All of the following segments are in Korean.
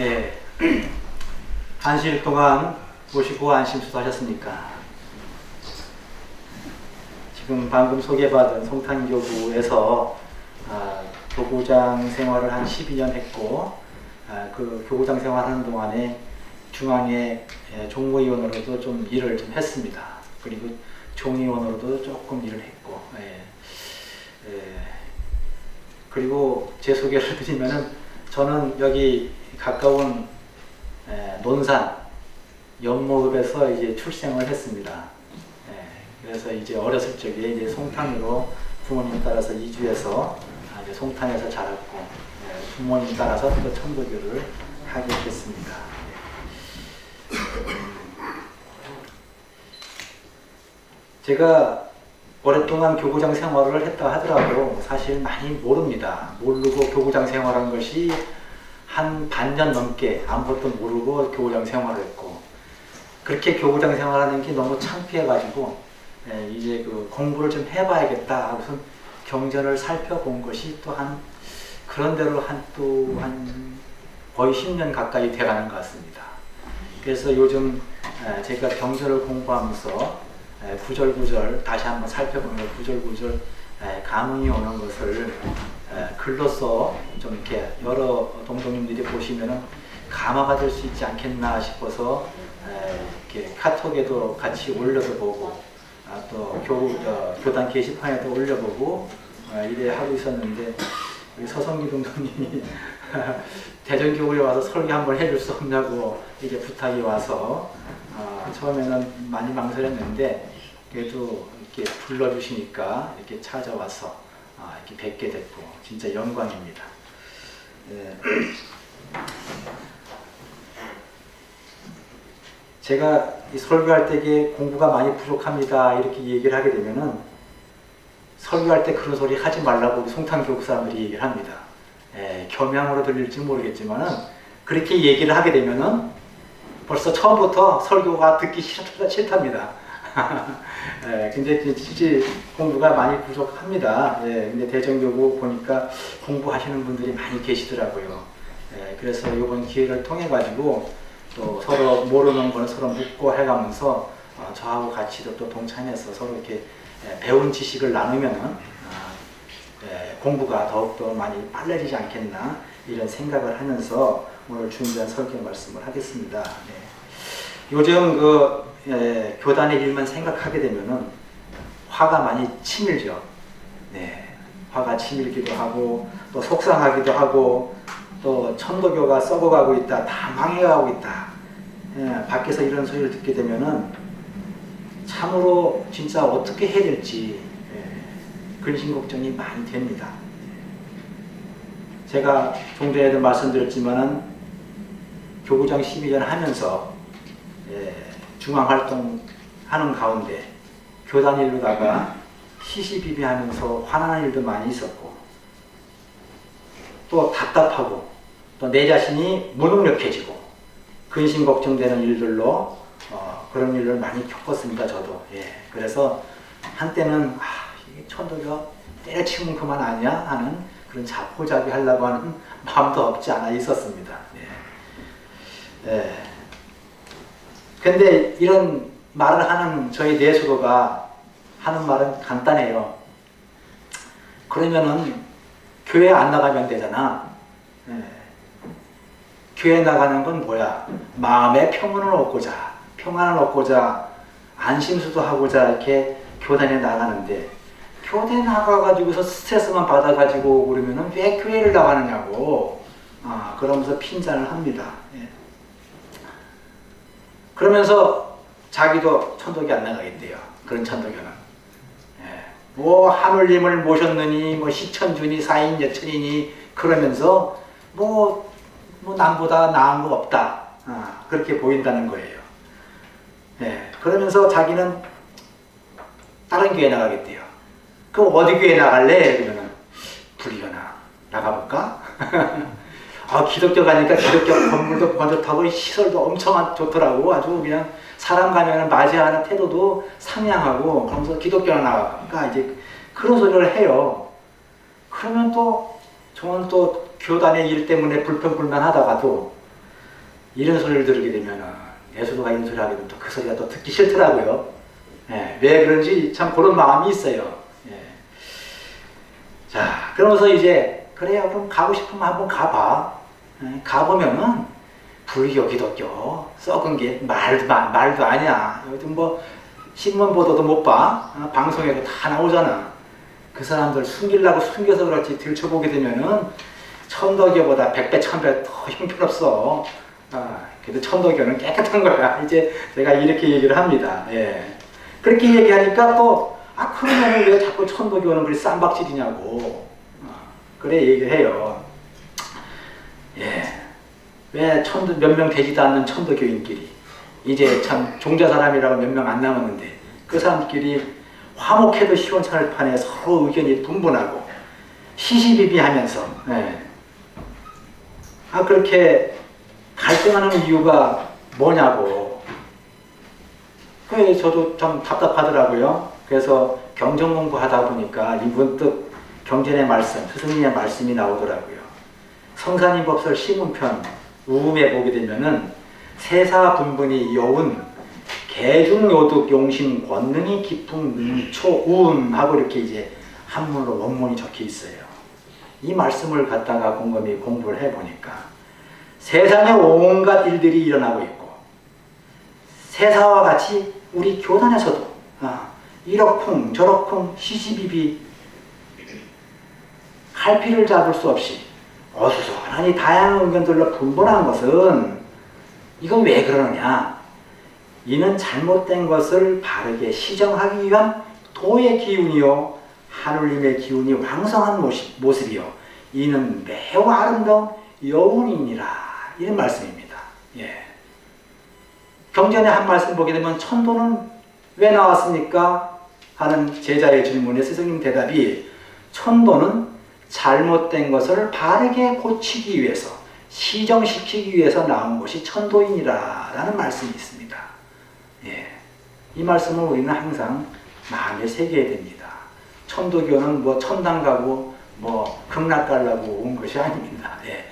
네. 안식일 동안 모시고 안심수도 하셨습니까? 지금 방금 소개받은 송탄교구에서 교구장 생활을 한 12년 했고, 그 교구장 생활하는 동안에 중앙회 종무위원으로도 좀 일을 좀 했습니다. 그리고 종의원으로도 조금 일을 했고, 그리고 제 소개를 드리면은 저는 여기 가까운 논산 연모읍에서 이제 출생을 했습니다. 그래서 이제 어렸을 적에 이제 송탄으로 부모님 따라서 이주해서 이제 송탄에서 자랐고, 부모님 따라서 또 천도교를 하게 됐습니다. 제가 오랫동안 교구장 생활을 했다 하더라도 사실 많이 모릅니다. 모르고 교구장 생활한 것이 한 반년 넘게 아무것도 모르고 교구장 생활을 했고, 그렇게 교구장 생활하는 게 너무 창피해가지고 이제 그 공부를 좀 해봐야겠다 하고서 경전을 살펴본 것이 또 그런 대로 한 거의 10년 가까이 돼가는 것 같습니다. 그래서 요즘 제가 경전을 공부하면서 구절구절 다시 한번 살펴보면 구절구절 감흥이 오는 것을 글로써 좀 이렇게 여러 동동님들이 보시면은 감화가 될 수 있지 않겠나 싶어서 이렇게 카톡에도 같이 올려서 보고, 또 교단 게시판에도 올려보고 이래 하고 있었는데, 우리 서성기 동동님이 대전교구에 와서 설교 한번 해줄 수 없냐고 이게 부탁이 와서 처음에는 많이 망설였는데, 그래도 이렇게 불러주시니까 이렇게 찾아와서 이렇게 뵙게 됐고 진짜 영광입니다. 제가 이 설교할 때 공부가 많이 부족합니다 이렇게 얘기를 하게 되면은, 설교할 때 그런 소리 하지 말라고 우리 송탄교구 사람들이 얘기를 합니다. 겸양으로 들릴지 모르겠지만은 그렇게 얘기를 하게 되면은 벌써 처음부터 설교가 듣기 싫답니다. 근데 진짜 공부가 많이 부족합니다. 근데 대전교구 보니까 공부하시는 분들이 많이 계시더라고요. 그래서 이번 기회를 통해 가지고 또 서로 모르는 거는 서로 묻고 해가면서 저하고 같이 또 동참해서 서로 이렇게 배운 지식을 나누면은 공부가 더욱더 많이 빨라지지 않겠나 이런 생각을 하면서 오늘 준비한 설교 말씀을 하겠습니다. 요즘 교단의 일만 생각하게 되면은 화가 많이 치밀죠. 화가 치밀기도 하고 또 속상하기도 하고, 또 천도교가 썩어가고 있다, 다 망해가고 있다. 밖에서 이런 소리를 듣게 되면은 참으로 진짜 어떻게 해야 될지 근심 걱정이 많이 됩니다. 제가 좀 전에도 말씀드렸지만은 교구장 12년 하면서 중앙활동 하는 가운데 교단 일로다가 시시비비하면서 화나는 일도 많이 있었고, 또 답답하고, 또 내 자신이 무능력해지고 근심 걱정되는 일들로 그런 일을 많이 겪었습니다. 저도. 그래서 한때는 이게 천도가 때려치면 그만 아니야 하는 그런 자포자기 하려고 하는 마음도 없지 않아 있었습니다. 근데 이런 말을 하는 저희 내수로가 하는 말은 간단해요. 그러면은 교회 안 나가면 되잖아. 교회 나가는 건 뭐야? 마음의 평안을 얻고자 안심수도 하고자 이렇게 교단에 나가는데, 교대 나가가지고서 스트레스만 받아가지고 그러면은 왜 교회를 나가느냐고 그러면서 핀잔을 합니다. 그러면서 자기도 천도교 안 나가겠대요. 그런 천도교는. 뭐 하늘님을 모셨느니 뭐 시천주니 사인 여천이니 그러면서 뭐 남보다 나은 거 없다. 그렇게 보인다는 거예요. 그러면서 자기는 다른 교회 나가겠대요. 그럼 어디 교회 나갈래? 그러면은 불리거나 나가볼까? 기독교 가니까 기독교 건물도 번듯하고 시설도 엄청 좋더라고. 아주 그냥 사람 가면은 맞이하는 태도도 상냥하고, 그러면서 기독교나 나갈까? 이제 그런 소리를 해요. 그러면 또 저는 또 교단의 일 때문에 불평불만하다가도 이런 소리를 들으게 되면은 예수도가 이런 소리 하게 되면 또 그 소리가 또 듣기 싫더라고요. 예, 왜 그런지 참 그런 마음이 있어요. 예. 자, 그러면서 이제 그래요. 그럼 가고 싶으면 한번 가봐. 예, 가보면은 불교, 기독교 썩은 게 말도 아니야. 요즘 뭐 신문 보도도 못 봐. 방송에도 다 나오잖아. 그 사람들 숨기려고 숨겨서 그렇지 들춰보게 되면은 천도교보다 100배, 1000배 더 형편없어. 그래도 천도교는 깨끗한 거야. 이제 제가 이렇게 얘기를 합니다. 예. 그렇게 얘기하니까 또, 그러면 왜 자꾸 천도교는 그리 쌈박질이냐고. 그래 얘기를 해요. 예. 왜 몇 명 되지도 않는 천도교인끼리. 이제 참 종자 사람이라고 몇 명 안 남았는데, 그 사람끼리 화목해도 시원찮을 판에 서로 의견이 분분하고, 시시비비하면서, 예. 그렇게 갈등하는 이유가 뭐냐고. 그래서 저도 참 답답하더라고요. 그래서 경전 공부하다 보니까 문득 경전의 말씀, 스승님의 말씀이 나오더라고요. 성산인 법설 시문편 우음에 보게 되면은 세사 분분이 여운 개중요득 용신 권능이 깊은 능초 우음하고 이렇게 이제 한문으로 원문이 적혀 있어요. 이 말씀을 갖다가 곰곰이 공부를 해보니까 세상에 온갖 일들이 일어나고 있고 세사와 같이 우리 교단에서도 이러쿵 저러쿵 시시비비 갈피를 잡을 수 없이 어수선하니 다양한 의견들로 분분한 것은 이건 왜 그러느냐. 이는 잘못된 것을 바르게 시정하기 위한 도의 기운이요 하느님의 기운이 왕성한 모습이요 이는 매우 아름다운 여운이니라. 이런 말씀입니다. 예. 경전의 한 말씀 보게 되면 천도는 왜 나왔습니까? 하는 제자의 질문에 스승님 대답이 천도는 잘못된 것을 바르게 고치기 위해서 시정시키기 위해서 나온 것이 천도이니라 라는 말씀이 있습니다. 예. 이 말씀을 우리는 항상 마음에 새겨야 됩니다. 천도교는 뭐 천당 가고 뭐 극락 가려고 온 것이 아닙니다. 예.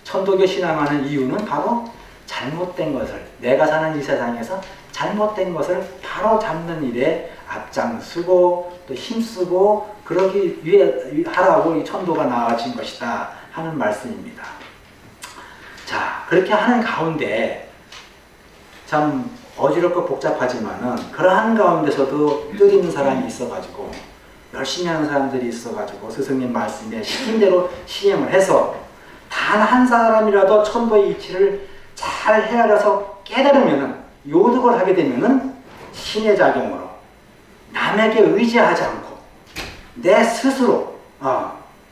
천도교 신앙하는 이유는 바로 잘못된 것을, 내가 사는 이 세상에서 잘못된 것을 바로 잡는 일에 앞장서고 또 힘쓰고 그러기 위해 하라고 이 천도가 나와진 것이다 하는 말씀입니다. 자, 그렇게 하는 가운데 참 어지럽고 복잡하지만은 그러한 가운데서도 뜻 있는 사람이 있어가지고 열심히 하는 사람들이 있어가지고 스승님 말씀에 시킨 대로 시행을 해서 단 한 사람이라도 천도의 이치를 잘 헤아려서 깨달으면은 요득을 하게 되면은 신의 작용으로 남에게 의지하지 않고 내 스스로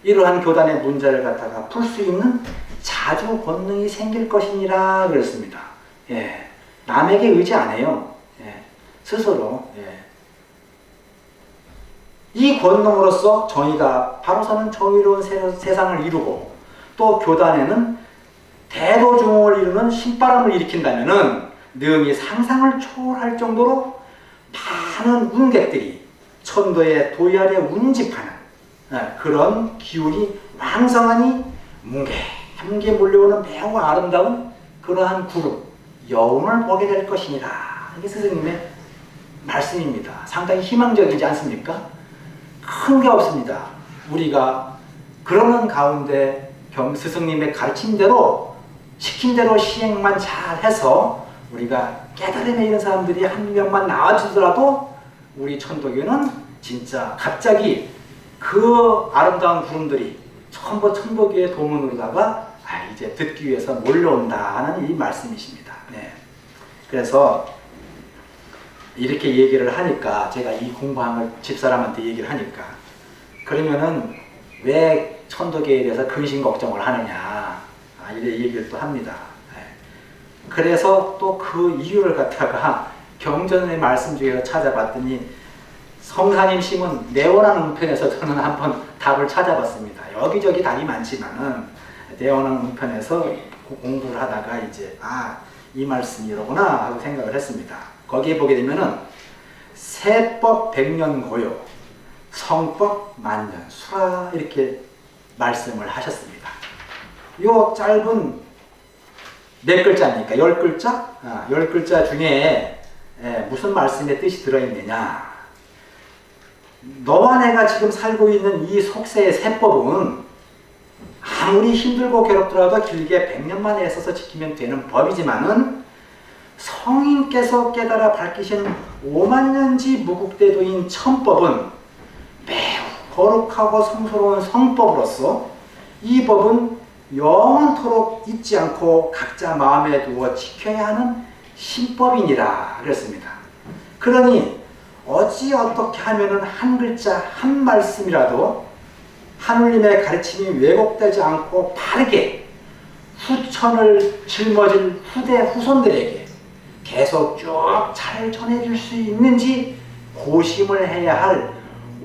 이러한 교단의 문제를 갖다가 풀 수 있는 자주 권능이 생길 것이니라 그랬습니다. 예. 남에게 의지 안 해요. 예. 스스로. 예. 이 권능으로서 정의가 바로서는 정의로운 세상을 이루고 또 교단에는 대도중을 이루는 신바람을 일으킨다면은 능히 상상을 초월할 정도로 많은 운객들이 천도의 도의 아래 운집하는 그런 기운이 왕성하니 뭉게뭉게 몰려오는 매우 아름다운 그러한 구름, 여운을 보게 될 것이니라. 이게 스승님의 말씀입니다. 상당히 희망적이지 않습니까? 큰 게 없습니다. 우리가 그러는 가운데 스승님의 가르침대로 시킨 대로 시행만 잘해서 우리가 깨달음에 이런 사람들이 한 명만 나와주더라도 우리 천도교는 진짜 갑자기 그 아름다운 구름들이 전부 천도교의 도문으로다가 이제 듣기 위해서 몰려온다 하는 이 말씀이십니다. 네. 그래서 이렇게 얘기를 하니까 제가 이 공부한 걸 집사람한테 얘기를 하니까 그러면은 왜 천도교에 대해서 근심 걱정을 하느냐 이래 얘기를 또 합니다. 네. 그래서 또 그 이유를 갖다가 경전의 말씀 중에서 찾아봤더니 성사님 심은 내원한 운편에서 저는 한번 답을 찾아봤습니다. 여기저기 답이 많지만은 내원한 운편에서 공부를 하다가 이제 이 말씀이로구나 하고 생각을 했습니다. 거기에 보게 되면은 세법 백년 고요 성법 만년 수라 이렇게 말씀을 하셨습니다. 요 짧은 몇 글자입니까? 10글자? 10글자 중에 무슨 말씀의 뜻이 들어있느냐? 너와 내가 지금 살고 있는 이 속세의 세법은 아무리 힘들고 괴롭더라도 길게 100년만에 애써서 지키면 되는 법이지만은 성인께서 깨달아 밝히신 5만년지 무국대도인 천법은 매우 거룩하고 성스러운 성법으로서 이 법은 영원토록 잊지 않고 각자 마음에 두어 지켜야 하는 신법이니라 그랬습니다. 그러니 어찌 어떻게 하면은 한 글자 한 말씀이라도 하느님의 가르침이 왜곡되지 않고 바르게 후천을 짊어질 후대 후손들에게 계속 쭉 잘 전해줄 수 있는지 고심을 해야 할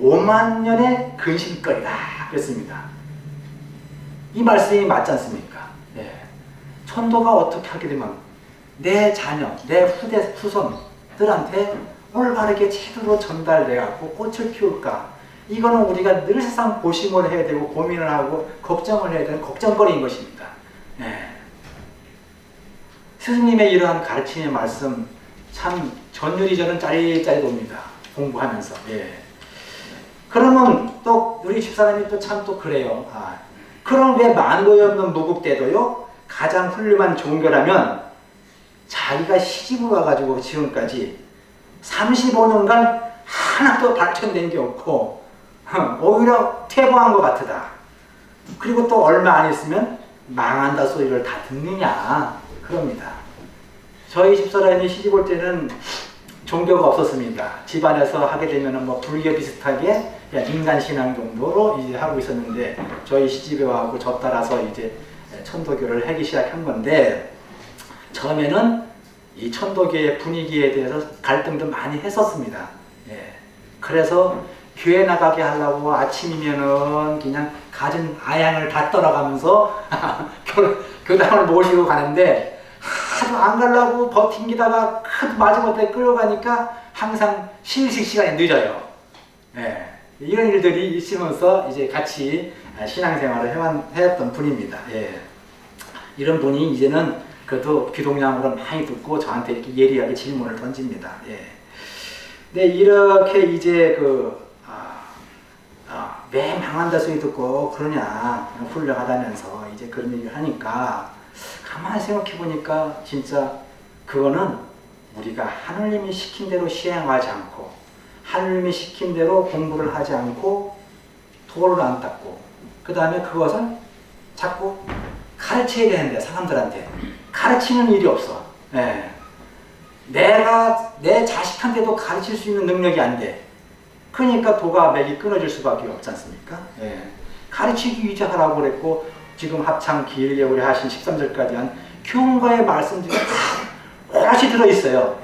5만 년의 근심거리다 그랬습니다. 이 말씀이 맞지 않습니까? 천도가 어떻게 하게 되면 내 자녀, 내 후대 후손들한테 올바르게 제대로 전달돼갖고 꽃을 피울까? 이거는 우리가 늘상 고심을 해야 되고 고민을 하고 걱정을 해야 되는 걱정거리인 것입니다. 스승님의 이러한 가르침의 말씀 참 전율이 저는 짜릿짜릿 옵니다. 공부하면서. 그러면 또 우리 집사람이 또 참 또 그래요. 그럼 왜 만고에 없는 무국대도요? 가장 훌륭한 종교라면 자기가 시집을 와가지고 지금까지 35년간 하나도 발전된 게 없고 오히려 퇴보한 것 같으다. 그리고 또 얼마 안 있으면 망한다 소리를 다 듣느냐 그럽니다. 저희 집사람이 시집 올 때는 종교가 없었습니다. 집안에서 하게 되면은 뭐 불교 비슷하게 그냥 인간 신앙 정도로 이제 하고 있었는데 저희 시집에 와고 저 따라서 이제 천도교를 하기 시작한 건데 처음에는 이 천도교의 분위기에 대해서 갈등도 많이 했었습니다. 그래서 교회 나가게 하려고 아침이면은 그냥 가진 아양을 다 떠나가면서 교당을 모시고 가는데 하도 안 가려고 버팅기다가 마지못해 끌어가니까 항상 실식 시간이 늦어요. 이런 일들이 있으면서 이제 같이 신앙생활을 해왔던 분입니다. 이런 분이 이제는 그래도 귀동량으로 많이 듣고 저한테 이렇게 예리하게 질문을 던집니다. 근데 이렇게 이제 왜 망한다 소리 듣고 그러냐 훌륭하다면서 이제 그런 얘기를 하니까 가만히 생각해 보니까 진짜 그거는 우리가 하느님이 시킨 대로 시행하지 않고 하느님이 시킨 대로 공부를 하지 않고 도를 안 닦고 그 다음에 그것을 자꾸 가르쳐야 되는데 사람들한테 가르치는 일이 없어. 내가 내 자식한테도 가르칠 수 있는 능력이 안 돼. 그러니까 도가 맥이 끊어질 수밖에 없지 않습니까? 가르치기 위자하라고 그랬고 지금 합창 길게 우리 하신 13절까지 한 교훈과의 말씀들이 오롯이 들어있어요.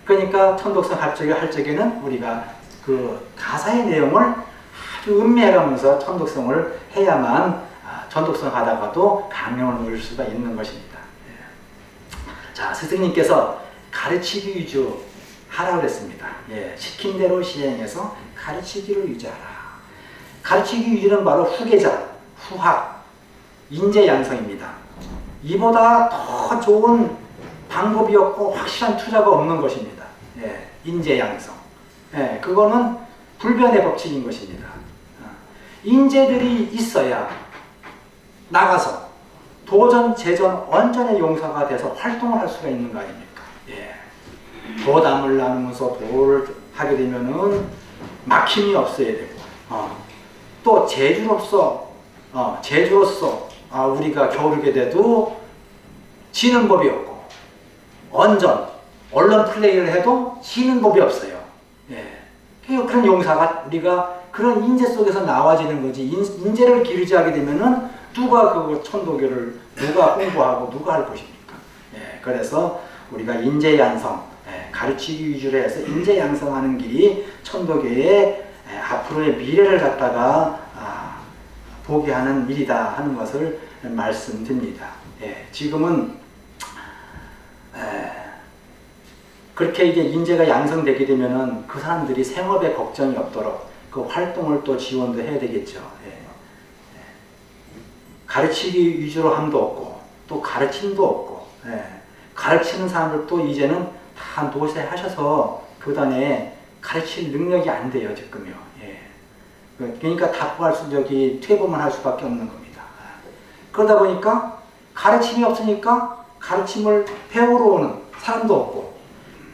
그러니까 천독성 할 적에는 우리가 그 가사의 내용을 아주 음미해가면서 천독성을 해야만 천독성 하다가도 강령을 누릴 수가 있는 것입니다. 자, 스승님께서 가르치기 위주 하라고 그랬습니다. 시킨 대로 시행해서 가르치기를 유지하라. 가르치기 위주는 바로 후계자, 후학, 인재 양성입니다. 이보다 더 좋은 방법이 없고 확실한 투자가 없는 것입니다. 인재 양성. 그거는 불변의 법칙인 것입니다. 인재들이 있어야 나가서 도전, 재전, 언전의 용사가 돼서 활동을 할 수가 있는 거 아닙니까? 도담을 나누면서 도를 하게 되면은 막힘이 없어야 되고, 또 제주로서 우리가 겨루게 돼도 지는 법이 없고, 언전, 언론 플레이를 해도 지는 법이 없어요. 그런 용사가 우리가 그런 인재 속에서 나와지는 거지. 인재를 기르지 하게 되면은 누가 그 천도교를 누가 공부하고 누가 할 것입니까? 그래서 우리가 인재 양성, 가르치기 위주로 해서 인재 양성하는 길이 천도교의 앞으로의 미래를 갖다가 보게 하는 일이다 하는 것을 말씀드립니다. 지금은 그렇게 이제 인재가 양성되게 되면은 그 사람들이 생업에 걱정이 없도록 그 활동을 또 지원도 해야 되겠죠. 가르치기 위주로 함도 없고 또 가르침도 없고, 가르치는 사람들도 이제는 다 노쇠하셔서 교단에 가르칠 능력이 안 돼요, 지금요. 그러니까 퇴보만 할 수밖에 없는 겁니다. 그러다 보니까 가르침이 없으니까 가르침을 배우러 오는 사람도 없고,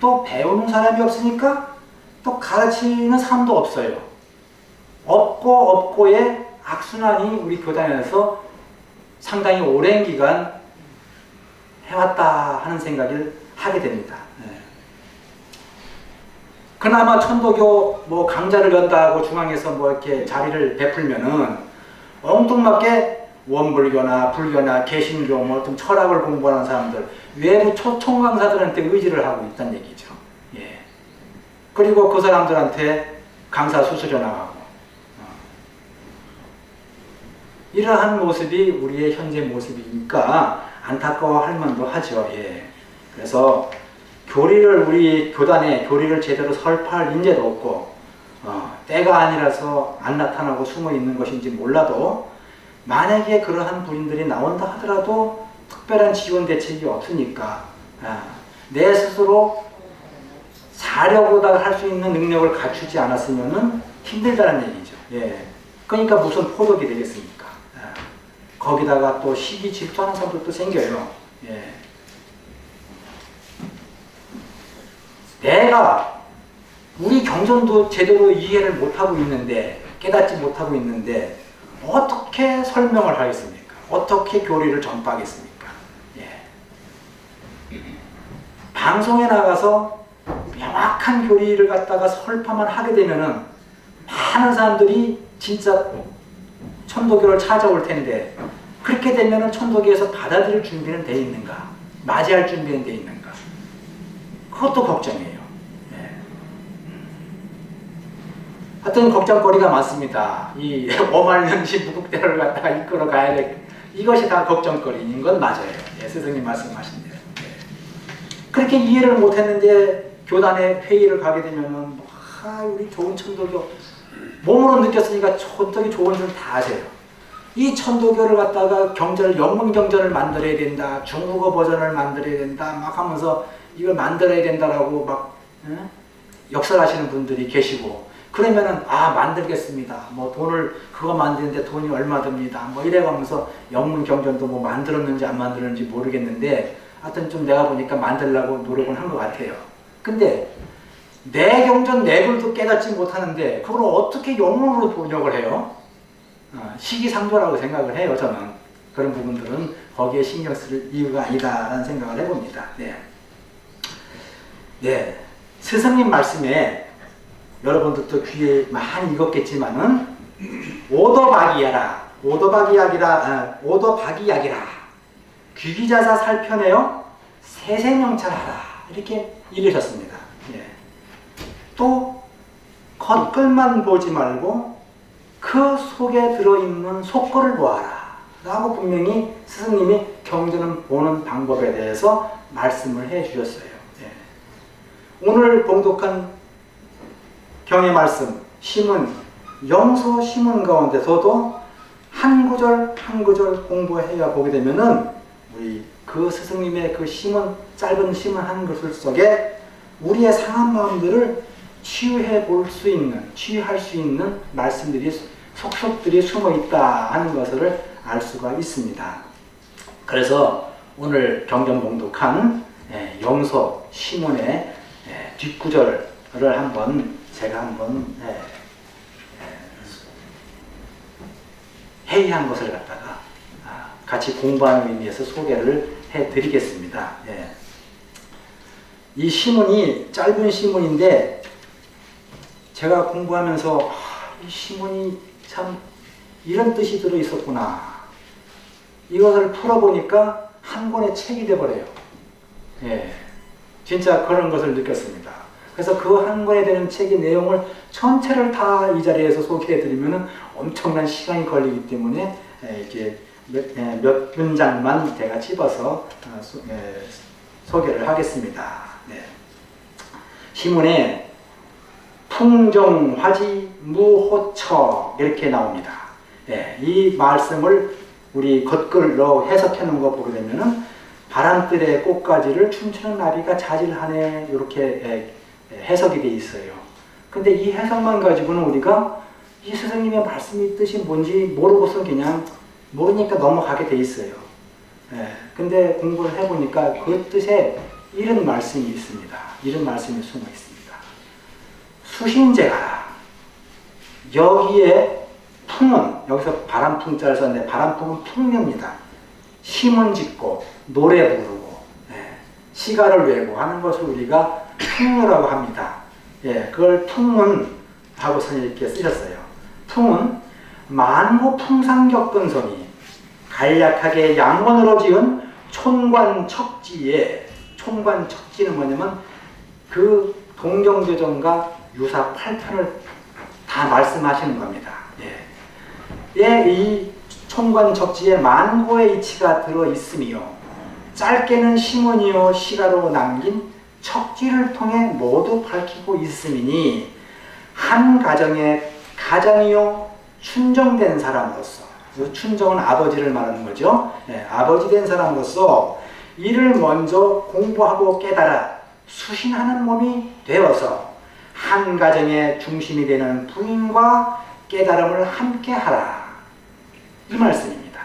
또 배우는 사람이 없으니까 또 가르치는 사람도 없어요. 없고의 악순환이 우리 교단에서 상당히 오랜 기간 해왔다 하는 생각을 하게 됩니다. 그나마 천도교 뭐 강좌를 연다고 중앙에서 뭐 이렇게 자리를 베풀면은 엉뚱맞게 원불교나 불교나 개신교 뭐 좀 철학을 공부하는 사람들 외부 총강사들한테 의지를 하고 있다는 얘기죠. 그리고 그 사람들한테 강사 수수료 나가고 이러한 모습이 우리의 현재 모습이니까 안타까워할 만도 하죠. 그래서 우리 교단에 교리를 제대로 설파할 인재도 없고 때가 아니라서 안 나타나고 숨어 있는 것인지 몰라도 만약에 그러한 부인들이 나온다 하더라도 특별한 지원 대책이 없으니까 내 스스로 사려고 할 수 있는 능력을 갖추지 않았으면 힘들다는 얘기죠. 그러니까 무슨 포덕이 되겠습니까? 거기다가 또 시기 질투하는 사람들도 생겨요. 내가 우리 경전도 제대로 이해를 못하고 있는데, 깨닫지 못하고 있는데 어떻게 설명을 하겠습니까? 어떻게 교리를 전파하겠습니까? 방송에 나가서 명확한 교리를 갖다가 설파만 하게 되면은 많은 사람들이 진짜 천도교를 찾아올 텐데, 그렇게 되면은 천도교에서 받아들일 준비는 돼 있는가? 맞이할 준비는 돼 있는가? 그것도 걱정이에요. 하여튼 걱정거리가 많습니다. 이 오만년시 무국대를 갖다가 이끌어 가야 될, 이것이 다 걱정거리인 건 맞아요. 스승님 말씀하신 대로. 그렇게 이해를 못했는데 교단에 회의를 가게 되면은 우리 좋은 천도교 몸으로 느꼈으니까 천도교 좋은 줄 다 아세요. 이 천도교를 갖다가 영문 경전을 만들어야 된다, 중국어 버전을 만들어야 된다 막 하면서 이걸 만들어야 된다라고 막 역설하시는 분들이 계시고, 그러면은 만들겠습니다. 뭐 돈을 그거 만드는데 돈이 얼마 듭니다. 뭐 이래가면서 영문 경전도 뭐 만들었는지 안 만들었는지 모르겠는데 하여튼 좀 내가 보니까 만들려고 노력은 한 것 같아요. 근데 내 경전 내 글도 깨닫지 못하는데 그걸 어떻게 영문으로 번역을 해요? 시기상조라고 생각을 해요. 저는 그런 부분들은 거기에 신경 쓸 이유가 아니다라는 생각을 해봅니다. 스승님 말씀에 여러분들도 귀에 많이 익었겠지만은 오도박이야라, 오도박이약이라, 귀기자사 살펴내어 세세명찰하라, 이렇게 읽으셨습니다. 또 겉글만 보지 말고 그 속에 들어있는 속거를 보아라 라고 분명히 스승님이 경전을 보는 방법에 대해서 말씀을 해 주셨어요. 오늘 봉독한 경의 말씀, 시문, 영서 시문 가운데서도 한 구절 한 구절 공부해야 보게 되면은 우리 그 스승님의 그 시문, 짧은 시문 한 구절 속에 우리의 상한 마음들을 치유할 수 있는 말씀들이, 속속들이 숨어 있다 하는 것을 알 수가 있습니다. 그래서 오늘 경전 봉독한 영서 시문의 뒷구절을 제가 한번 회의한 것을 갖다가 같이 공부하는 의미에서 소개를 해드리겠습니다. 이 시문이 짧은 시문인데 제가 공부하면서 이 시문이 참 이런 뜻이 들어있었구나, 이것을 풀어보니까 한 권의 책이 돼버려요. 진짜 그런 것을 느꼈습니다. 그래서 그 한 권에 되는 책의 내용을 전체를 다 이 자리에서 소개해드리면 엄청난 시간이 걸리기 때문에 이렇게 몇 문장만 제가 집어서 소개를 하겠습니다. 시문에 풍종화지 무호처 이렇게 나옵니다. 이 말씀을 우리 겉글로 해석해 놓은 거 보게 되면은 바람들의 꽃가지를 춤추는 나비가 자질하네 이렇게 해석이 돼 있어요. 근데 이 해석만 가지고는 우리가 이 스승님의 말씀이 뜻이 뭔지 모르고서 그냥 모르니까 넘어가게 돼 있어요. 근데 공부를 해보니까 그 뜻에 이런 말씀이 있습니다. 이런 말씀이 숨어 있습니다. 수신제가라. 여기에 풍은, 여기서 바람풍자를 썼는데 바람풍은 풍류입니다. 심은 짓고 노래 부르고 시가를 외고 하는 것을 우리가 풍류라고 합니다. 그걸 풍은 하고 선생님이 이렇게 쓰셨어요. 풍은 만고 풍상격근성이 간략하게 양원으로 지은 촌관척지에, 촌관척지는 뭐냐면 그 동경조정과 유사 8편을 다 말씀하시는 겁니다. 이 촌관척지에 만고의 이치가 들어있으며 짧게는 심은이요 시가로 남긴 척지를 통해 모두 밝히고 있음이니 한 가정의 가장이요 춘정된 사람으로서, 춘정은 아버지를 말하는 거죠. 아버지 된 사람으로서 이를 먼저 공부하고 깨달아 수신하는 몸이 되어서 한 가정의 중심이 되는 부인과 깨달음을 함께 하라. 이 말씀입니다.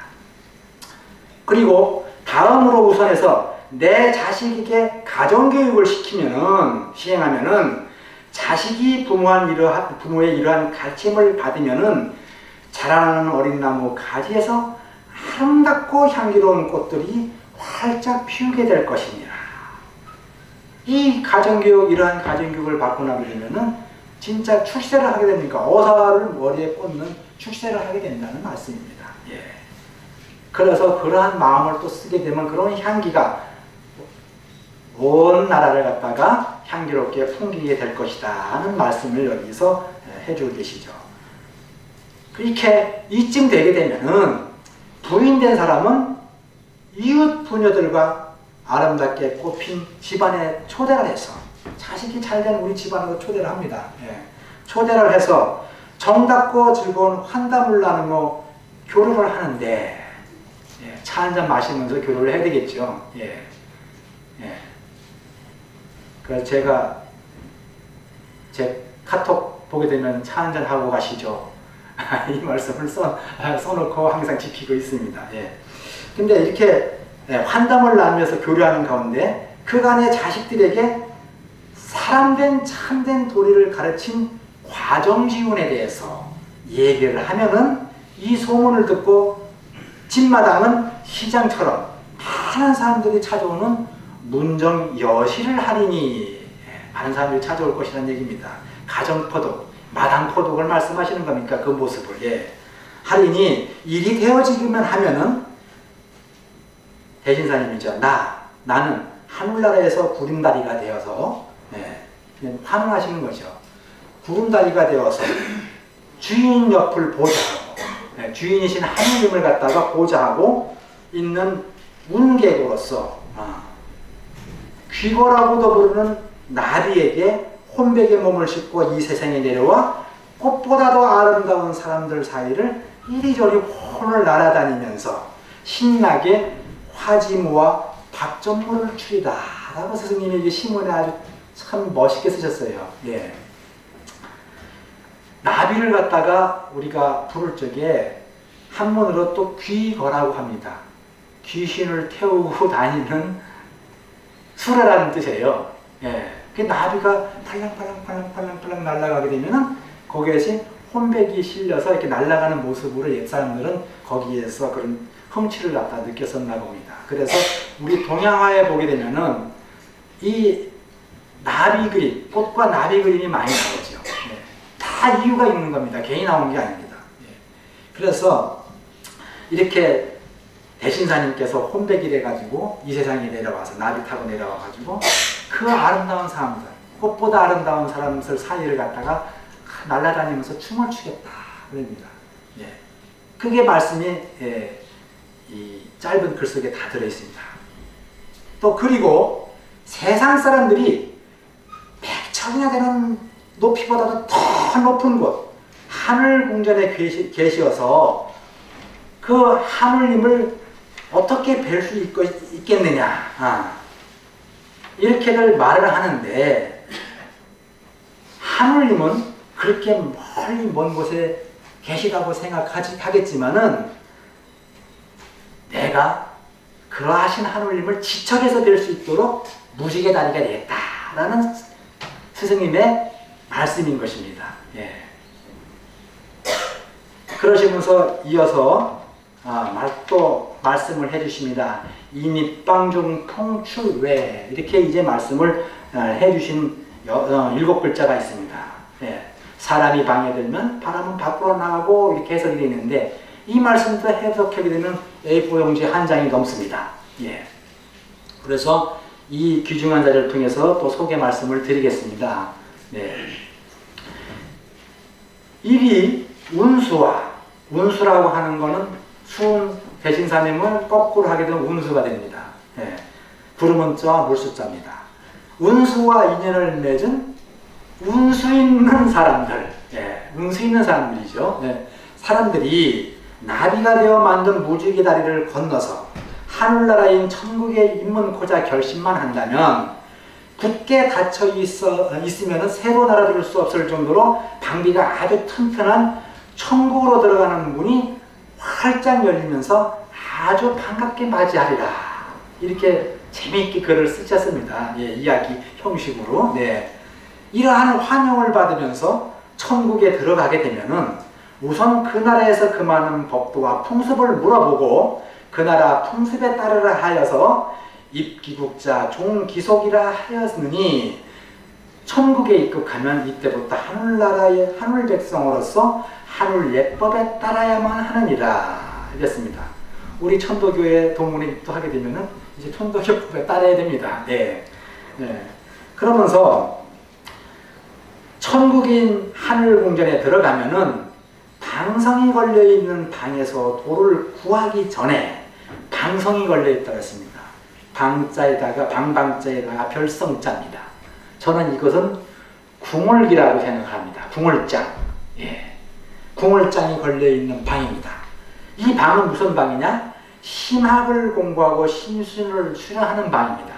그리고 다음으로 우선해서 내 자식에게 가정교육을 시행하면은 자식이 부모의 이러한 가르침을 받으면은 자라나는 어린 나무 가지에서 아름답고 향기로운 꽃들이 활짝 피우게 될 것이니라. 이 가정교육, 이러한 가정교육을 받고 나게 되면은 진짜 출세를 하게 됩니까? 어사를 머리에 꽂는 출세를 하게 된다는 말씀입니다. 그래서 그러한 마음을 또 쓰게 되면 그런 향기가 온 나라를 갖다가 향기롭게 풍기게 될 것이다 하는 말씀을 여기서 해주고 계시죠. 그렇게 이쯤 되게 되면은 부인된 사람은 이웃 부녀들과 아름답게 꽃핀 집안에 초대를 해서, 자식이 잘된 우리 집안으로 초대를 합니다. 초대를 해서 정답고 즐거운 환담을 나누며 교류를 하는데, 차 한잔 마시면서 교류를 해야 되겠죠. 그래서 제가 제 카톡 보게 되면 차 한잔 하고 가시죠. 이 말씀을 써놓고 항상 지키고 있습니다. 근데 이렇게 환담을 나누면서 교류하는 가운데 그간의 자식들에게 사람된 참된 도리를 가르친 과정지훈에 대해서 얘기를 하면은 이 소문을 듣고 집마당은 시장처럼 많은 사람들이 찾아오는 문정여실을 하리니, 많은 사람들이 찾아올 것이라는 얘기입니다. 가정포독, 마당포독을 말씀하시는 겁니까? 그 모습을. 하리니 일이 되어지기만 하면은 대신사님이죠. 나는 하늘나라에서 구름다리가 되어서 그냥 환영하시는 거죠. 구름다리가 되어서 주인 옆을 보좌하고, 주인이신 하느님을 갖다가 보좌하고 있는 운객으로서 귀거라고도 부르는 나비에게 혼백의 몸을 싣고 이 세상에 내려와 꽃보다도 아름다운 사람들 사이를 이리저리 혼을 날아다니면서 신나게 화지무와 박전무를 추리다 라고 스승님이 이게 시문에 아주 참 멋있게 쓰셨어요. 나비를 갖다가 우리가 부를 적에 한문으로 또 귀거라고 합니다. 귀신을 태우고 다니는 수레라는 뜻이에요. 그 나비가 팔랑팔랑 날아가게 되면은 거기에 혼백이 실려서 이렇게 날아가는 모습으로 옛사람들은 거기에서 그런 흥취를 갖다 느꼈었나 봅니다. 그래서 우리 동양화에 보게 되면은 이 나비 그림, 꽃과 나비 그림이 많이 나오죠. 다 이유가 있는 겁니다. 괜히 나온 게 아닙니다. 그래서 이렇게 대신사님께서 혼백이 돼가지고 이 세상에 내려와서 나비 타고 내려와가지고 그 아름다운 사람들, 꽃보다 아름다운 사람들 사이를 갖다가 날아다니면서 춤을 추겠다 그럽니다. 그게 말씀이 이 짧은 글 속에 다 들어있습니다. 또 그리고 세상 사람들이 100척이나 되는 높이보다도 더 높은 곳 하늘 궁전에 계시어서 그 하물림을 어떻게 뵐 수 있겠느냐. 이렇게들 말을 하는데, 하물림은 그렇게 멀리 먼 곳에 계시다고 생각하겠지만은, 내가 그러하신 하물림을 지척에서 뵐 수 있도록 무지개 다리가 되겠다라는 스승님의 말씀인 것입니다. 예. 그러시면서 이어서 또 말씀을 해주십니다. 이밑방중 통출외, 이렇게 이제 말씀을 해주신 7글자가 있습니다. 예. 사람이 방에 들면 바람은 밖으로 나가고, 이렇게 해석이 되어 있는데, 이 말씀도 해석하게 되면 A4 용지 한 장이 넘습니다. 예. 그래서 이 귀중한 자리를 통해서 또 소개 말씀을 드리겠습니다. 네. 일이 운수라고 하는 것은 수은 대신사님을 거꾸로 하게 되면 운수가 됩니다. 예. 구름은 자와 물수자입니다. 운수와 인연을 맺은 운수 있는 사람들, 예. 운수 있는 사람들이죠. 예. 사람들이 나비가 되어 만든 무지개 다리를 건너서 하늘나라인 천국에 입문코자 결심만 한다면, 굳게 닫혀 있으면 새로 날아들 수 없을 정도로 방비가 아주 튼튼한 천국으로 들어가는 문이 활짝 열리면서 아주 반갑게 맞이하리라. 이렇게 재미있게 글을 쓰셨습니다. 예, 이야기 형식으로. 네. 이러한 환영을 받으면서 천국에 들어가게 되면은 우선 그 나라에서 그 많은 법도와 풍습을 물어보고 그 나라 풍습에 따르라 하여서 입기국자 종기속이라 하였으니, 천국에 입국하면 이때부터 하늘나라의 하늘 백성으로서 하늘 예법에 따라야만 하느니라. 이랬습니다. 우리 천도교회 동문에 입도하게 되면은 이제 천도교법에 따라야 됩니다. 네. 네. 그러면서 천국인 하늘궁전에 들어가면은 방성이 걸려있는 방에서 도를 구하기 전에 방성이 걸려있다고 했습니다. 방방자에다가 별성자입니다. 저는 이것은 궁월기라고 생각합니다. 궁월장. 예. 궁월장이 걸려있는 방입니다. 이 방은 무슨 방이냐? 심학을 공부하고 심신을 수련하는 방입니다.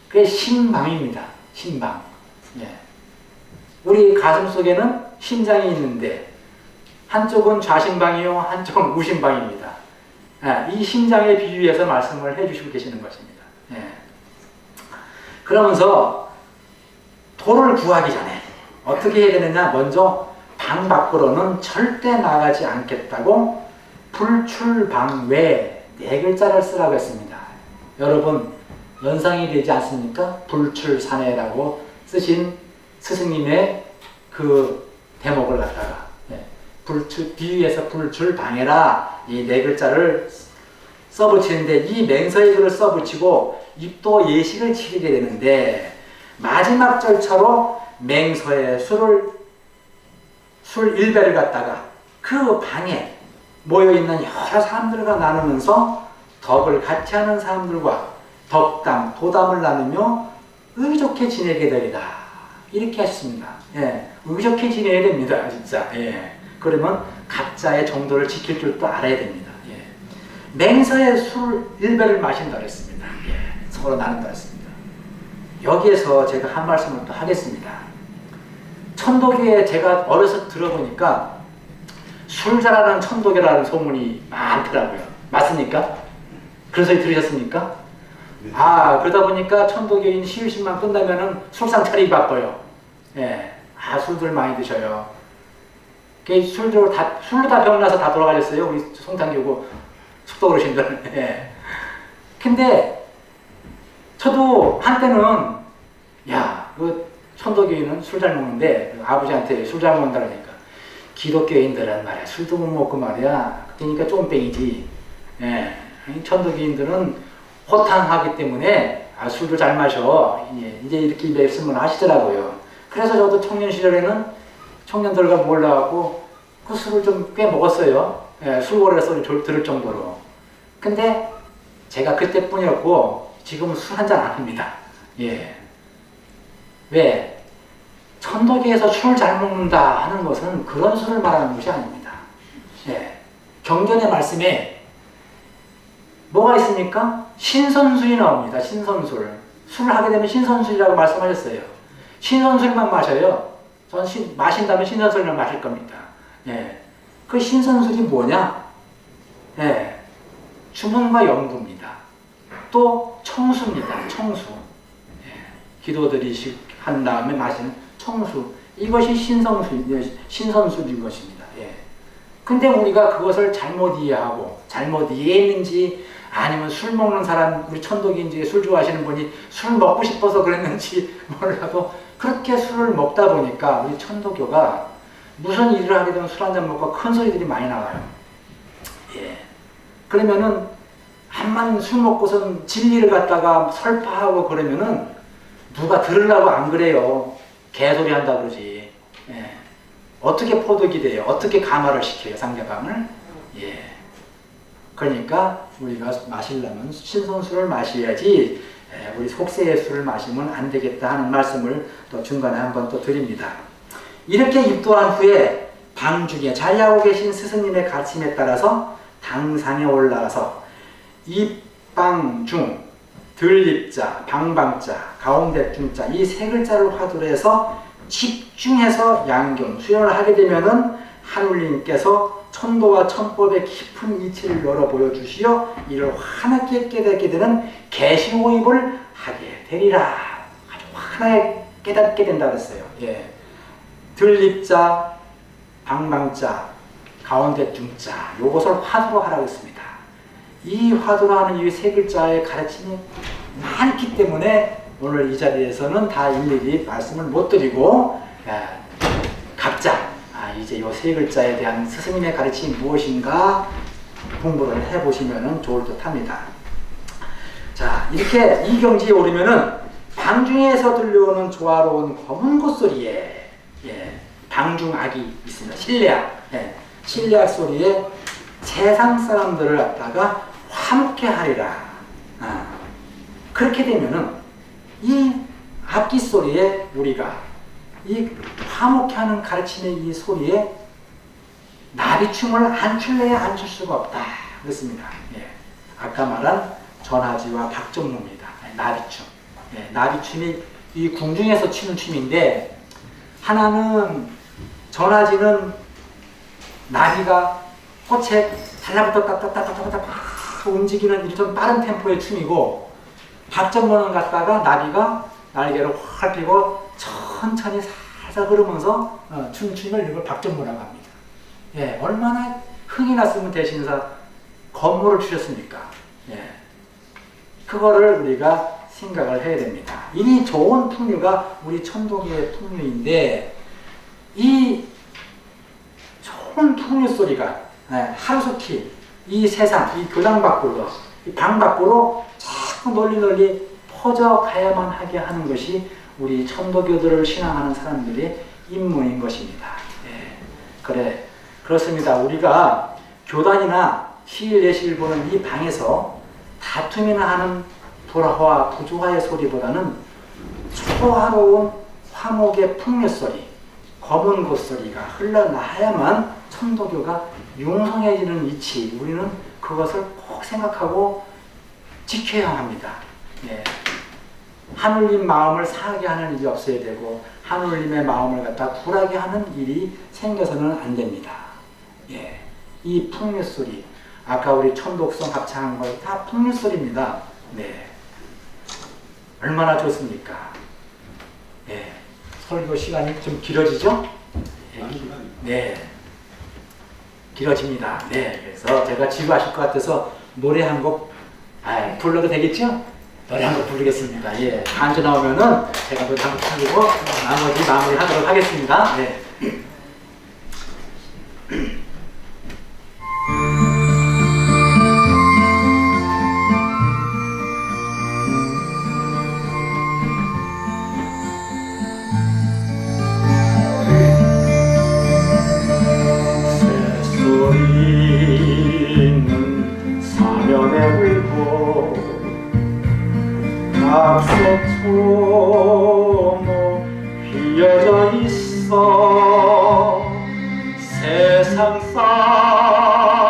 그게 심방입니다. 심방. 예. 우리 가슴 속에는 심장이 있는데, 한쪽은 좌심방이요, 한쪽은 우심방입니다. 예. 이 심장에 비유해서 말씀을 해주시고 계시는 것입니다. 예. 그러면서 도를 구하기 전에 어떻게 해야 되느냐? 먼저 방 밖으로는 절대 나가지 않겠다고 불출방외 4글자를 쓰라고 했습니다. 여러분 연상이 되지 않습니까? 불출산해라고 쓰신 스승님의 그 대목을 갖다가 비유해서 불출방해라, 이 4글자를 써붙이는데, 이 맹서의 글을 써붙이고 입도 예식을 치르게 되는데, 마지막 절차로 맹서의 술 1배를 갖다가 그 방에 모여있는 여러 사람들과 나누면서 덕을 같이 하는 사람들과 덕담, 도담을 나누며 의좋게 지내게 되리라. 이렇게 하셨습니다. 예, 의좋게 지내야 됩니다. 진짜. 예. 그러면 각자의 정도를 지킬 줄도 알아야 됩니다. 예. 맹서의 술 1배를 마신다 그랬습니다. 예. 서로 나눈다 그랬습니다. 여기에서 제가 한 말씀을 또 하겠습니다. 천도교에 제가 어려서 들어보니까 술 잘하는 천도교라는 소문이 많더라고요. 맞습니까? 그런 소리 들으셨습니까? 그러다 보니까 천도교인 시유신만 끝나면은 술상 차리기 바빠요. 예. 술들 많이 드셔요. 술로 다 병나서 다 돌아가셨어요. 우리 송탄교고 숙도 어르신들. 예. 근데 저도 한때는 그 천도교인은 술 잘 먹는데, 아버지한테 술 잘 먹는다 그러니까 기독교인들은 말이야 술도 못 먹고 말이야 그러니까 쫌뺑이지. 예. 천도교인들은 호탕하기 때문에 술도 잘 마셔. 예. 이제 이렇게 말씀을 하시더라고요. 그래서 저도 청년 시절에는 청년들과 몰라갖고 그 술을 좀 꽤 먹었어요. 예. 술고래 소리 들을 정도로. 근데 제가 그때뿐이었고 지금은 술 한잔 안 합니다. 예. 왜? 천도교에서 술 잘 먹는다 하는 것은 그런 술을 말하는 것이 아닙니다. 예. 경전의 말씀에 뭐가 있습니까? 신선술이 나옵니다. 신선술. 술을 하게 되면 신선술이라고 말씀하셨어요. 신선술만 마셔요. 전 마신다면 신선술만 마실 겁니다. 예. 그 신선술이 뭐냐? 예. 주문과 연구입니다. 또 청수입니다. 청수. 예. 기도드리한 다음에 마시는 청수. 이것이 신선술인 것입니다. 예. 근데 우리가 그것을 잘못 이해하고 잘못 이해했는지 아니면 술 먹는 사람, 우리 천도교인 중에 술 좋아하시는 분이 술 먹고 싶어서 그랬는지 몰라도 그렇게 술을 먹다 보니까 우리 천도교가 무슨 일을 하게 되면 술 한잔 먹고 큰 소리들이 많이 나와요. 예. 그러면은 한만 술 먹고선 진리를 갖다가 설파하고 그러면은 누가 들으려고 안 그래요. 개소리 한다 그러지. 예. 어떻게 포독이 돼요? 어떻게 감화를 시켜요, 상대방을? 예. 그러니까 우리가 마시려면 신선술을 마셔야지 우리 속세의 술을 마시면 안 되겠다 하는 말씀을 또 중간에 한번 또 드립니다. 이렇게 입도한 후에 방중에 자리하고 계신 스승님의 가르침에 따라서 당상에 올라가서 입방중, 들입자, 방방자, 가운데 중자 이 세 글자를 화두로 해서 집중해서 양경, 수행을 하게 되면은 하늘님께서 천도와 천법의 깊은 이치를 열어 보여주시어 이를 환하게 깨닫게 되는 계시호입을 하게 되리라. 아주 환하게 깨닫게 된다 그랬어요. 예. 들립자, 방방자, 가운데 중자 요것을 화두로 하라고 했습니다. 이 화두로 하는 이 세 글자의 가르침이 많기 때문에 오늘 이 자리에서는 다 일일이 말씀을 못 드리고 각자 이제 이 세 글자에 대한 스승님의 가르침이 무엇인가 공부를 해보시면 좋을 듯 합니다. 자, 이렇게 이 경지에 오르면은 방중에서 들려오는 조화로운 검은 콧소리에 방중악이 있습니다. 신뢰악. 신뢰악 소리에 세상 사람들을 갖다가 화목해 하리라. 그렇게 되면은 이 악기 소리에 우리가 이 화목해하는 가르침의 이 소리에 나비춤을 안 출래야 안 출 수가 없다 그렇습니다. 예. 아까 말한 전하지와 박정무입니다. 나비춤. 예. 나비춤이 이 궁중에서 추는 춤인데 하나는 전하지는 나비가 꽃에 달라붙어 따따따따따따 움직이는 이런 빠른 템포의 춤이고 박정무는 갖다가 나비가 날개를 활 펴고 천천히 살살 흐르면서 춤을 이걸 박정무라고 합니다. 예, 얼마나 흥이 났으면 대신사 건물을 주셨습니까? 예, 그거를 우리가 생각을 해야 됩니다. 이 좋은 풍류가 우리 천도교의 풍류인데 이 좋은 풍류 소리가 하루속히 이 세상, 이 교당 밖으로, 이 방 밖으로 자꾸 널리 퍼져가야만 하게 하는 것이 우리 천도교들을 신앙하는 사람들의 임무인 것입니다. 예. 그렇습니다. 우리가 교단이나 시일예시를 보는 이 방에서 다툼이나 하는 불화와 부조화의 소리보다는 초화로운 화목의 풍류소리, 검은 콧소리가 흘러나야만 천도교가 융성해지는 이치, 우리는 그것을 꼭 생각하고 지켜야 합니다. 예. 하늘님 마음을 상하게 하는 일이 없어야 되고 하늘님의 마음을 갖다 굴하게 하는 일이 생겨서는 안 됩니다. 예. 이 풍류소리, 아까 우리 천독성 합창한 거 다 풍류소리입니다. 네. 얼마나 좋습니까? 예. 설교 시간이 좀 길어지죠? 네. 길어집니다. 네. 그래서 제가 지루하실 것 같아서 노래 한 곡 불러도 되겠죠? 노래 한 곡 부르겠습니다. 예. 간주 나오면은 제가 노래 한 곡 부르고 나머지 마무리 하도록 하겠습니다. 네. 낙서초모 휘어져 있어 세상 사람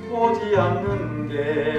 보지 않는데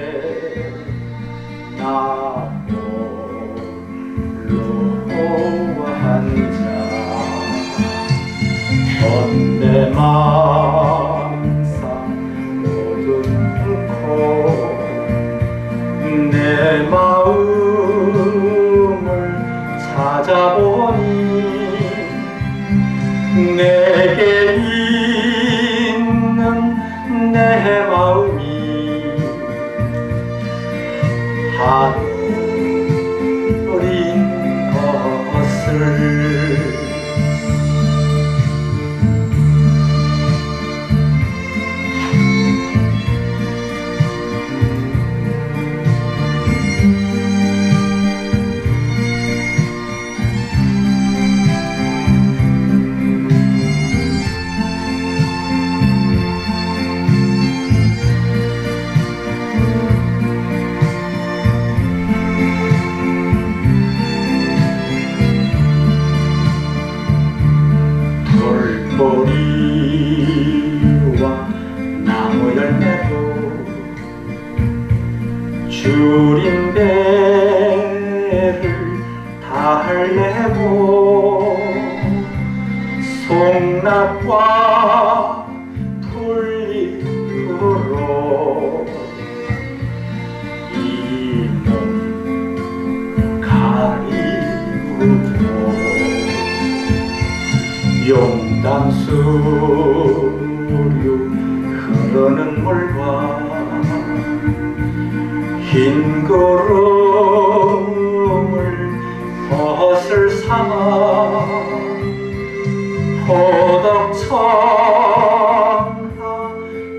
열매도 줄인 배를 달래고 송락과 풀잎으로 이 몸 가리우고 용담수류 흐르는 물과 흰 구름을 벗을 삼아 호덕천하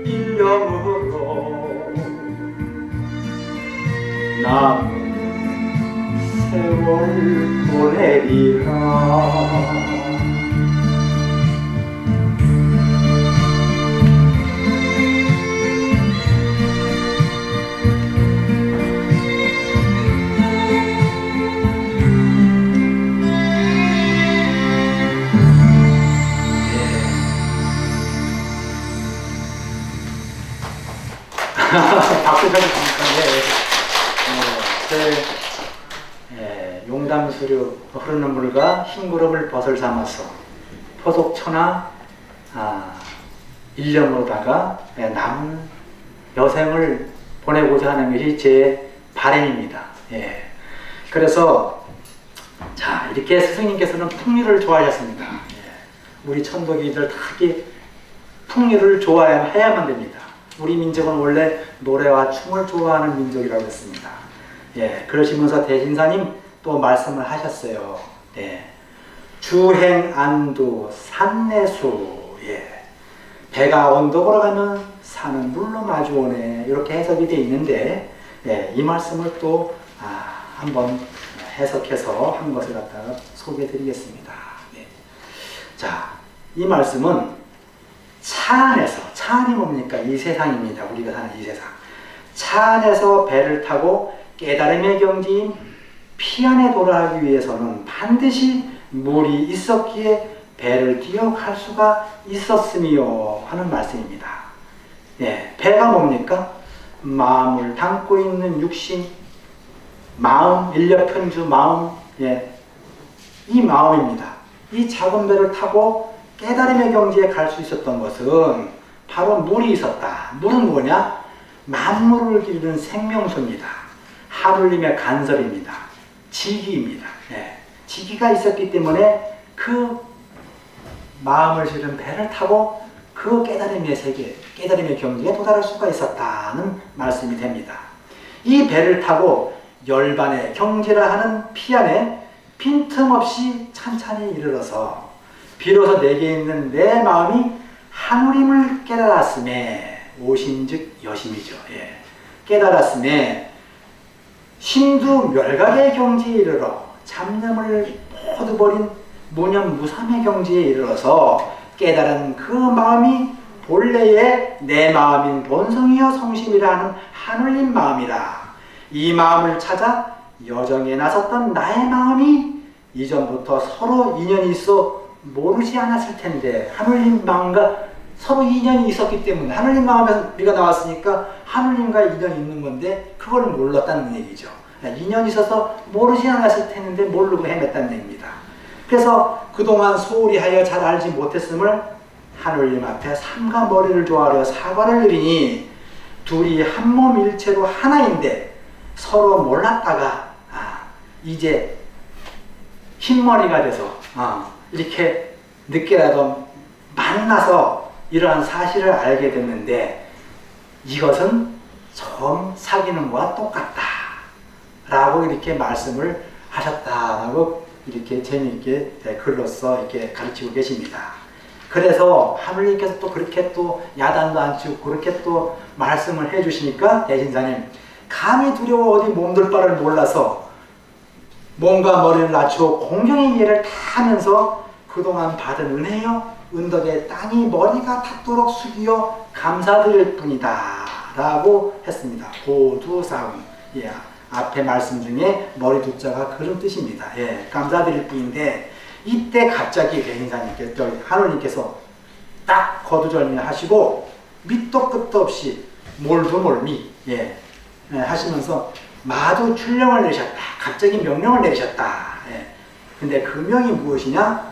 일념으로 남은 세월 보내리라. 박수 쳐주십니까? 용담수류 흐르는 물과 흰구름을 벗을 삼아서 포속천하 일념으로다가 남은 여생을 보내고자 하는 것이 제 바람입니다. 그래서 자, 이렇게 스승님께서는 풍류를 좋아하셨습니다. 우리 천도기들 다 풍류를 좋아해야만 됩니다. 우리 민족은 원래 노래와 춤을 좋아하는 민족이라고 했습니다. 그러시면서 대신사님 또 말씀을 하셨어요. 주행안두 산내수. 배가 언덕으로 가면 산은 물로 마주오네. 이렇게 해석이 되어 있는데, 이 말씀을 또 한번 해석해서 한 것을 갖다가 소개해 드리겠습니다. 자, 이 말씀은 차 안에서, 차 안이 뭡니까? 이 세상입니다. 우리가 사는 이 세상. 차 안에서 배를 타고 깨달음의 경지인 피 안에 도달하기 위해서는 반드시 물이 있었기에 배를 뛰어 갈 수가 있었으며 하는 말씀입니다. 배가 뭡니까? 마음을 담고 있는 육신, 마음, 일려편주 마음, 이 마음입니다. 이 작은 배를 타고 깨달음의 경지에 갈 수 있었던 것은 바로 물이 있었다. 물은 뭐냐? 만물을 기르는 생명수입니다. 하느님의 간섭입니다. 지기입니다. 지기가 있었기 때문에 그 마음을 실은 배를 타고 그 깨달음의 세계, 깨달음의 경지에 도달할 수가 있었다는 말씀이 됩니다. 이 배를 타고 열반의 경지라 하는 피 안에 빈틈없이 찬찬히 이르러서 비로소 내게 있는 내 마음이 하느님을 깨달았음에, 오신즉 여심이죠. 깨달았음에 심두 멸각의 경지에 이르러 잡념을 모두 버린 무념무삼의 경지에 이르러서 깨달은 그 마음이 본래의 내 마음인 본성이여 성심이라 하는 하느님 마음이라. 이 마음을 찾아 여정에 나섰던 나의 마음이 이전부터 서로 인연이 있어 모르지 않았을 텐데, 하느님 마음과 서로 인연이 있었기 때문에, 하느님 마음에서 우리가 나왔으니까 하느님과 인연이 있는 건데 그걸 몰랐다는 얘기죠. 인연이 있어서 모르지 않았을 텐데 모르고 헤맸다는 얘기입니다. 그래서 그동안 소홀히 하여 잘 알지 못했음을 하느님 앞에 삼가 머리를 조아려 사과를 드리니, 둘이 한 몸 일체로 하나인데 서로 몰랐다가 이제 흰머리가 돼서 이렇게 늦게라도 만나서 이러한 사실을 알게 됐는데, 이것은 처음 사귀는 것과 똑같다 라고 이렇게 말씀을 하셨다라고 이렇게 재미있게 글로써 이렇게 가르치고 계십니다. 그래서 하느님께서 또 그렇게 또 야단도 안 치고 그렇게 또 말씀을 해주시니까 대신사님 감히 두려워 어디 몸둘 바를 몰라서 몸과 머리를 낮추어 공경의 예를 다 하면서 그동안 받은 은혜여 은덕의 땅이 머리가 닿도록 숙이어 감사드릴 뿐이다 라고 했습니다. 고두사음. 앞에 말씀 중에 머리 두자가 그런 뜻입니다. 감사드릴 뿐인데, 이때 갑자기 대신사님께서, 하느님께서 딱 거두절미하시고 밑도 끝도 없이 몰두몰미 하시면서 마두 출령을 내리셨다. 갑자기 명령을 내리셨다. 근데 그 명이 무엇이냐?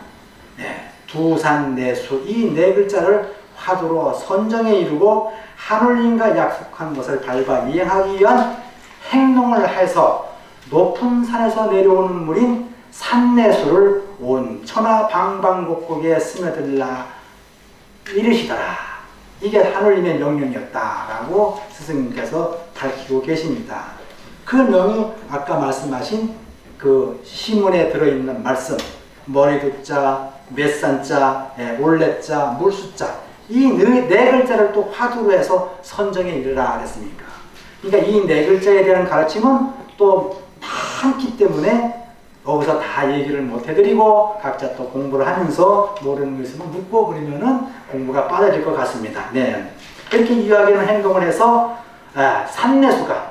두산내수 이 네 글자를 화두로 선정에 이루고 하늘님과 약속한 것을 밟아 이행하기 위한 행동을 해서 높은 산에서 내려오는 물인 산내수를 온 천하 방방곡곡에 스며들라 이르시더라. 이게 하늘님의 명령이었다라고 스승님께서 밝히고 계십니다. 그 명이 아까 말씀하신 그 시문에 들어있는 말씀 머리두자, 몇산자, 올레자, 물수자 이 네 글자를 또 화두로 해서 선정에 이르라 그랬습니까? 그러니까 이 네 글자에 대한 가르침은 또 많기 때문에 여기서 다 얘기를 못 해드리고 각자 또 공부를 하면서 모르는 거 있으면 묻고 그러면은 공부가 빠져질 것 같습니다. 네. 이렇게 이야기하는 행동을 해서 산내수가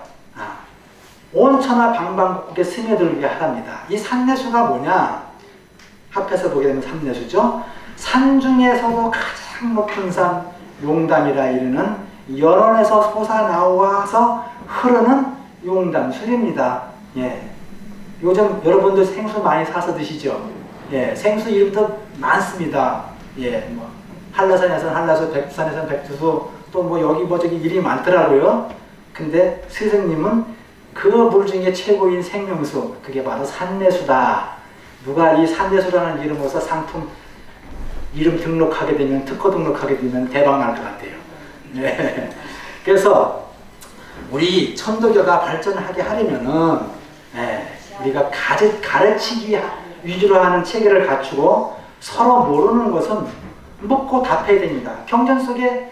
온 천하 방방곡곡에 스며들게 하랍니다. 이 산내수가 뭐냐? 합해서 보게 되면 산내수죠. 산 중에서도 가장 높은 산 용담이라 이르는 연원에서 솟아나와서 흐르는 용담술입니다. 요즘 여러분들 생수 많이 사서 드시죠? 생수 이름도 많습니다. 뭐 한라산에서는 한라수, 백두산에서는 백두수, 또 뭐 여기 뭐 저기 이름이 많더라고요. 근데 스승님은 그 물 중에 최고인 생명수, 그게 바로 산내수다. 누가 이 산내수라는 이름으로서 상품 이름 등록하게 되면, 특허 등록하게 되면 대박 날 것 같아요. 그래서 우리 천도교가 발전하게 하려면은 우리가 가르치기 위주로 하는 체계를 갖추고 서로 모르는 것은 묻고 답해야 됩니다. 경전 속에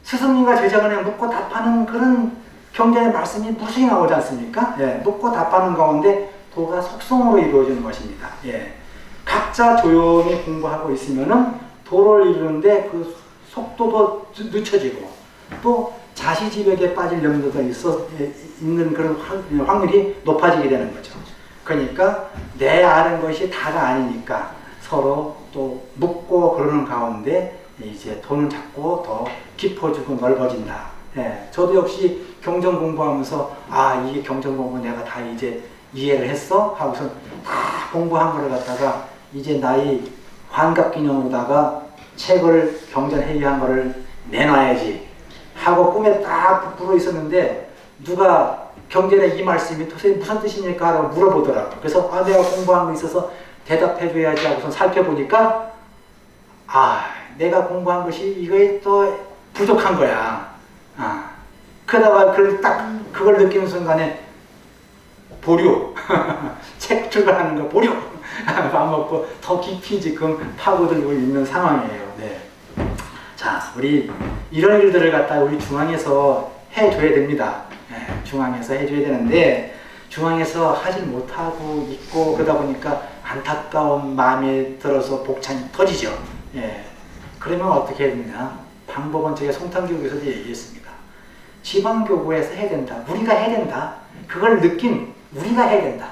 스승님과 제자 간에 묻고 답하는 그런 경전의 말씀이 무수히 나오지 않습니까? 묻고 답하는 가운데 도가 속성으로 이루어지는 것입니다. 각자 조용히 공부하고 있으면은 도를 이루는데 그 속도도 늦춰지고 또 자시지벽에 빠질 염려가 있는 그런 확률이 높아지게 되는 거죠. 그러니까 내 아는 것이 다가 아니니까 서로 또 묻고 그러는 가운데 이제 돈을 잡고 더 깊어지고 넓어진다. 저도 역시 경전 공부하면서 이게 경전 공부 내가 다 이제 이해를 했어? 하고서 다 공부한 거를 갖다가 이제 나의 환갑기념으로다가 책을 경전 회의한 거를 내놔야지 하고 꿈에 딱 불어 있었는데 누가 경전에 이 말씀이 도대체 무슨 뜻입니까? 라고 물어보더라고요. 그래서 내가 공부한 거 있어서 대답해 줘야지 하고서 살펴보니까 내가 공부한 것이 이거에 또 부족한 거야. 그러다가 그걸 느끼는 순간에 보류 책 출간하는 거 보류 밥 먹고 더 깊이 지금 파고들고 있는 상황이에요. 자, 우리 이런 일들을 갖다 우리 중앙에서 해줘야 됩니다. 중앙에서 해줘야 되는데 중앙에서 하질 못하고 있고 그러다 보니까 안타까운 마음이 들어서 복창이 터지죠. 그러면 어떻게 해야 되냐? 방법은 제가 송탄교구에서도 얘기했습니다. 지방교구에서 해야 된다. 우리가 해야 된다. 그걸 느낀 우리가 해야 된다.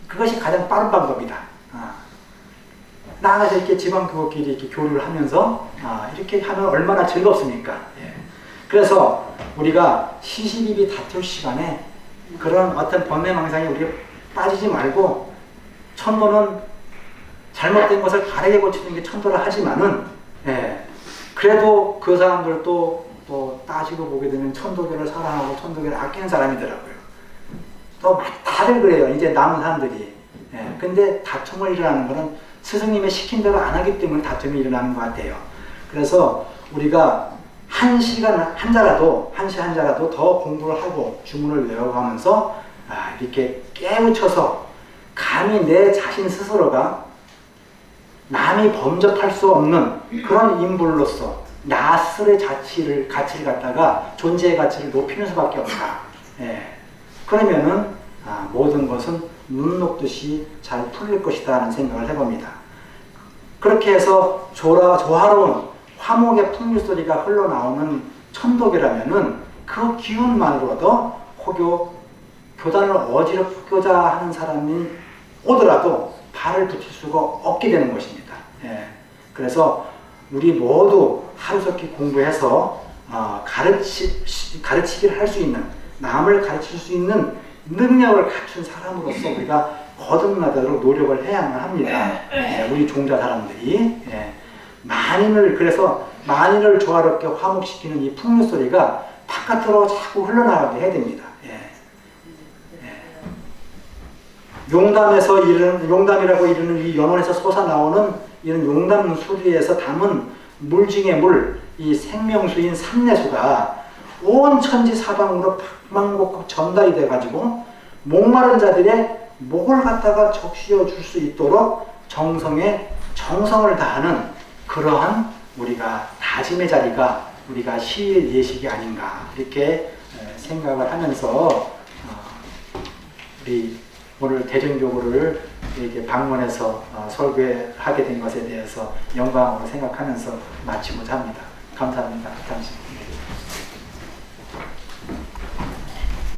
그것이 가장 빠른 방법이다. 나가서 이렇게 지방교구끼리 이렇게 교류를 하면서 이렇게 하면 얼마나 즐겁습니까? 그래서 우리가 시시비비 다툴 시간에 그런 어떤 번뇌망상에 우리가 빠지지 말고 천도는 잘못된 것을 바르게 고치는 게 천도라 하지만은 그래도 그 사람들도 또 따지고 보게 되면 천도교를 사랑하고 천도교를 아끼는 사람이더라고요. 또 다들 그래요. 이제 남은 사람들이. 근데 다툼을 일어나는 것은 스승님의 시킨 대로 안 하기 때문에 다툼이 일어나는 것 같아요. 그래서 우리가 한 시간 한자라도 더 공부를 하고 주문을 외워가면서 이렇게 깨우쳐서 감히 내 자신 스스로가 남이 범접할 수 없는 그런 인물로서 나 스스로의 가치를 갖다가 존재의 가치를 높이는 수밖에 없다. 그러면은 모든 것은 눈 녹듯이 잘 풀릴 것이다 하는 생각을 해봅니다. 그렇게 해서 조화로운 화목의 풍류 소리가 흘러나오는 천도교라면은 그 기운만으로도 혹여 교단을 어지럽고자 하는 사람이 오더라도 발을 붙일 수가 없게 되는 것입니다. 그래서 우리 모두 하루속히 공부해서 가르치기를 할 수 있는, 남을 가르칠 수 있는 능력을 갖춘 사람으로서 우리가 거듭나도록 노력을 해야만 합니다. 우리 종자 사람들이. 그래서 만인을 조화롭게 화목시키는 이 풍류 소리가 바깥으로 자꾸 흘러나가게 해야 됩니다. 용담이라고 이르는 이 연원에서 솟아나오는 이런 용담 수리에서 담은 물 중의 물, 이 생명수인 삼내수가 온 천지 사방으로 박망곡곡 전달이 돼가지고 목마른 자들의 목을 갖다가 적시어 줄 수 있도록 정성을 다하는 그러한 우리가 다짐의 자리가 우리가 시일 예식이 아닌가 이렇게 생각을 하면서 우리 오늘 대전교구를 이렇게 방문해서 설교하게 된 것에 대해서 영광으로 생각하면서 마치고자 합니다. 감사합니다. 당신.